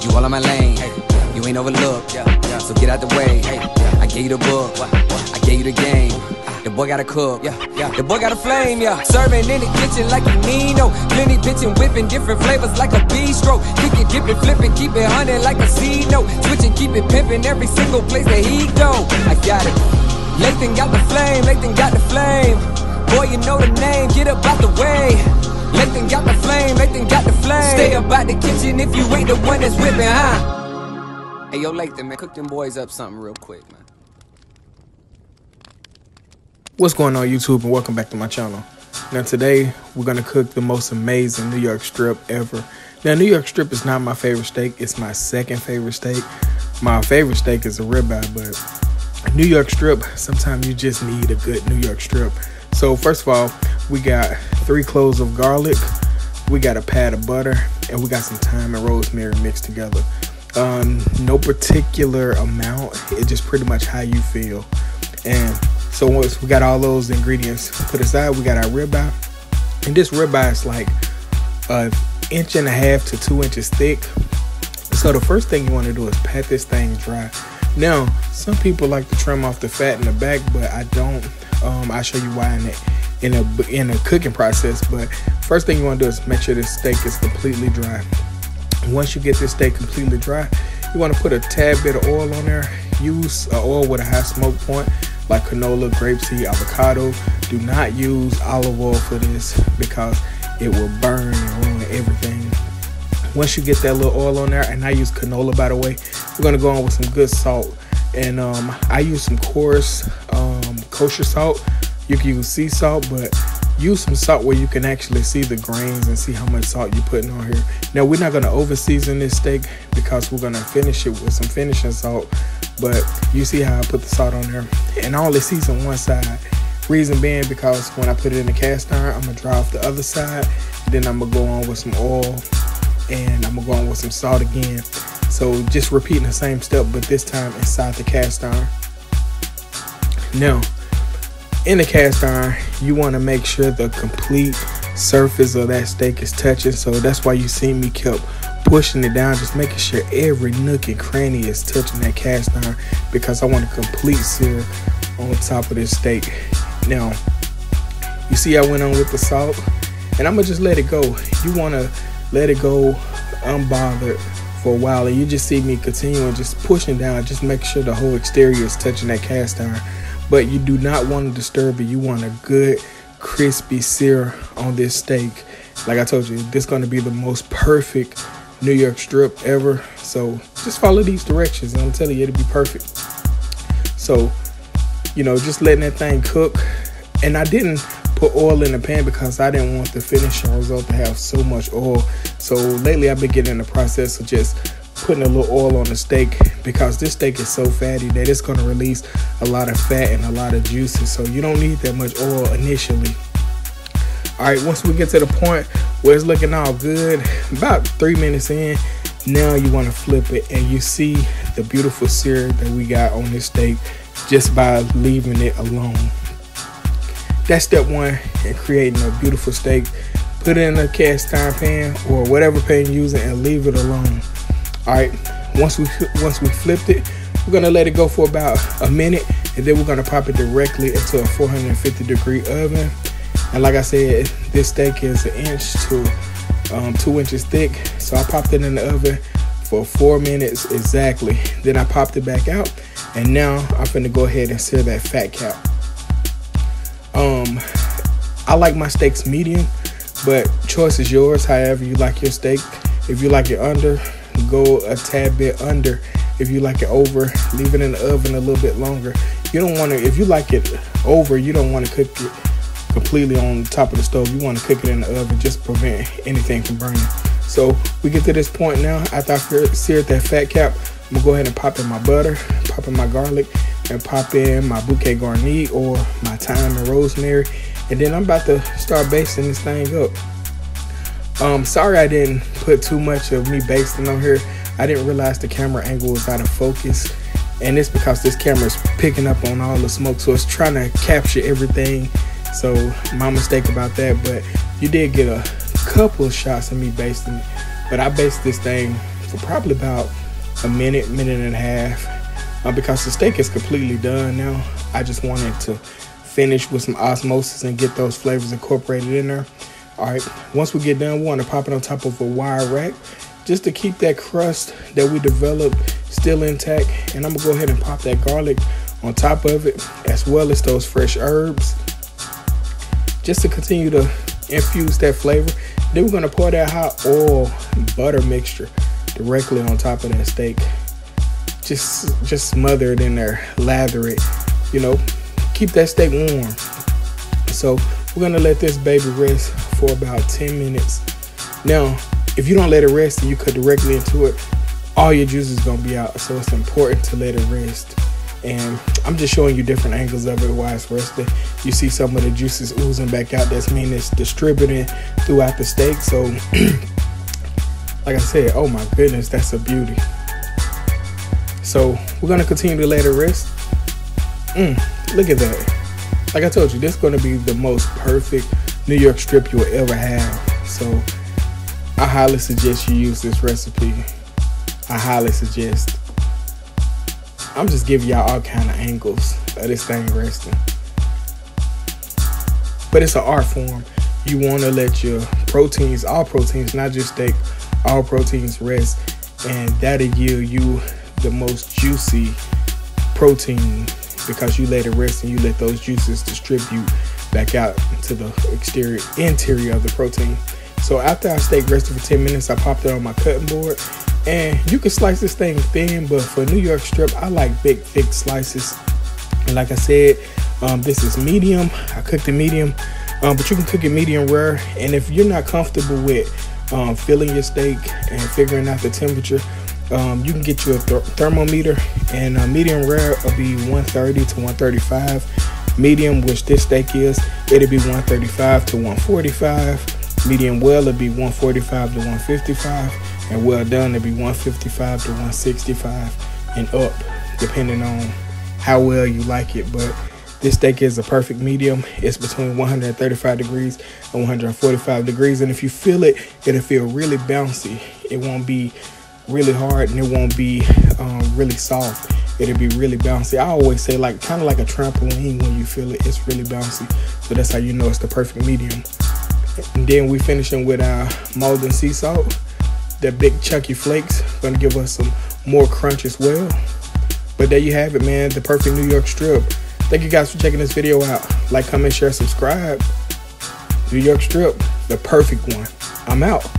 you all in my lane. Hey, you ain't overlooked, so get out the way. Hey, I gave you the book, I gave you the game. The boy gotta cook, the boy got a flame, Serving in the kitchen like a Nino. Plenty pitching, whipping different flavors like a Bistro. Kick it, dip it, flip it, keep it hunting like a C-note. Switch and keep it pimping every single place that he go. I got it. Lathan got the flame, Lathan got the flame. Boy, you know the name, get up out the way. Lathan got the flame, Lathan got the flame. Stay up out the kitchen if you ain't the one that's whipping, huh? Hey, yo, Lathan, man, cook them boys up something real quick, man. What's going on, YouTube, and welcome back to my channel. Now today we're gonna cook the most amazing New York strip ever. Now New York strip is not my favorite steak, it's my second favorite steak. My favorite steak is a ribeye, but New York strip, sometimes you just need a good New York strip. So first of all, we got 3 cloves of garlic, we got a pat of butter, and we got some thyme and rosemary mixed together. No particular amount, it's just pretty much how you feel. And so once we got all those ingredients put aside, we got our ribeye. And this ribeye is like 1.5 inches to 2 inches thick. So the first thing you want to do is pat this thing dry. Now, some people like to trim off the fat in the back, but I don't. I'll show you why in a cooking process. But first thing you want to do is make sure this steak is completely dry. Once you get this steak completely dry, you want to put a tad bit of oil on there. Use oil with a high smoke point, like canola, grapeseed, avocado. Do not use olive oil for this because it will burn and ruin everything. Once you get that little oil on there, and I use canola, by the way, we're gonna go on with some good salt. And I use some coarse kosher salt. You can use sea salt, but use some salt where you can actually see the grains and see how much salt you're putting on here. Now we're not gonna over season this steak because we're gonna finish it with some finishing salt. But you see how I put the salt on there, and I only season one side. Reason being because when I put it in the cast iron, I'm gonna dry off the other side, then I'm gonna go on with some oil, and I'm gonna go on with some salt again. So just repeating the same step, but this time inside the cast iron. Now, in the cast iron, you want to make sure the complete surface of that steak is touching. So that's why you see me kept pushing it down, just making sure every nook and cranny is touching that cast iron, because I want a complete sear on top of this steak. Now, you see I went on with the salt, and I'm gonna just let it go. You want to let it go unbothered for a while, and you just see me continuing just pushing down, just make sure the whole exterior is touching that cast iron. But you do not want to disturb it. You want a good crispy sear on this steak. Like I told you, this is going to be the most perfect New York strip ever. So just follow these directions and I'm telling you, it'll be perfect. So, you know, just letting that thing cook. And I didn't put oil in the pan because I didn't want the finishing result to have so much oil. So lately I've been getting in the process of just putting a little oil on the steak, because this steak is so fatty that it's going to release a lot of fat and a lot of juices. So you don't need that much oil initially. All right, once we get to the point where it's looking all good, about 3 minutes in, now you want to flip it, and you see the beautiful sear that we got on this steak just by leaving it alone. That's step one in creating a beautiful steak. Put it in a cast iron pan or whatever pan you're using and leave it alone. All right, once we flipped it, we're gonna let it go for about a minute, and then we're gonna pop it directly into a 450-degree oven. And like I said, this steak is 1 inch to 2 inches thick. So I popped it in the oven for 4 minutes exactly. Then I popped it back out, and now I'm finna go ahead and sear that fat cap. I like my steaks medium, but choice is yours. However you like your steak. If you like it under, go a tad bit under. If you like it over, leave it in the oven a little bit longer. You don't want to, if you like it over, you don't want to cook it completely on top of the stove. You want to cook it in the oven just to prevent anything from burning. So we get to this point now. After I seared that fat cap, I'm gonna go ahead and pop in my butter, pop in my garlic, and pop in my bouquet garni or my thyme and rosemary. And then I'm about to start basting this thing up. Sorry I didn't put too much of me basting on here. I didn't realize the camera angle was out of focus, and it's because this camera is picking up on all the smoke, so it's trying to capture everything. So my mistake about that, but you did get a couple of shots of me basting it. But I basted this thing for probably about a minute and a half, because the steak is completely done now. I just wanted to finish with some osmosis and get those flavors incorporated in there. All right, once we get done, we want to pop it on top of a wire rack just to keep that crust that we developed still intact. And I'm gonna go ahead and pop that garlic on top of it, as well as those fresh herbs, just to continue to infuse that flavor. Then we're gonna pour that hot oil and butter mixture directly on top of that steak. Just smother it in there, lather it, you know, keep that steak warm. So we're gonna let this baby rest for about 10 minutes. Now, if you don't let it rest and you cut directly into it, all your juice is gonna be out. So it's important to let it rest. And I'm just showing you different angles of it while it's resting. You see some of the juices oozing back out. That's mean it's distributing throughout the steak. So like I said, oh my goodness, that's a beauty. So we're gonna continue to let it rest. Look at that. Like I told you, this is gonna be the most perfect New York strip you'll ever have. So I highly suggest you use this recipe. I highly suggest. I'm just giving y'all all kind of angles of this thing resting. But it's an art form. You want to let your proteins, all proteins, not just steak, all proteins rest. And that'll yield you the most juicy protein, because you let it rest and you let those juices distribute back out to the interior of the protein. So after our steak rested for 10 minutes, I popped it on my cutting board. And you can slice this thing thin, but for New York strip, I like big, thick slices. And like I said, this is medium. I cooked it medium, but you can cook it medium rare. And if you're not comfortable with filling your steak and figuring out the temperature, you can get you a thermometer, and medium rare will be 130 to 135. Medium, which this steak is, it'll be 135 to 145. Medium well, it'll be 145 to 155. And well done, it'll be 155 to 165 and up, depending on how well you like it. But this steak is a perfect medium. It's between 135 degrees and 145 degrees. And if you feel it, it'll feel really bouncy. It won't be really hard, and it won't be really soft. It'll be really bouncy. I always say, like, kind of like a trampoline. When you feel it, it's really bouncy. So that's how you know it's the perfect medium. And then we finishing with our Malden sea salt. That big chunky flakes gonna give us some more crunch as well. But there you have it, man, the perfect New York strip. Thank you guys for checking this video out. Like, comment, share, subscribe. New York strip, the perfect one. I'm out.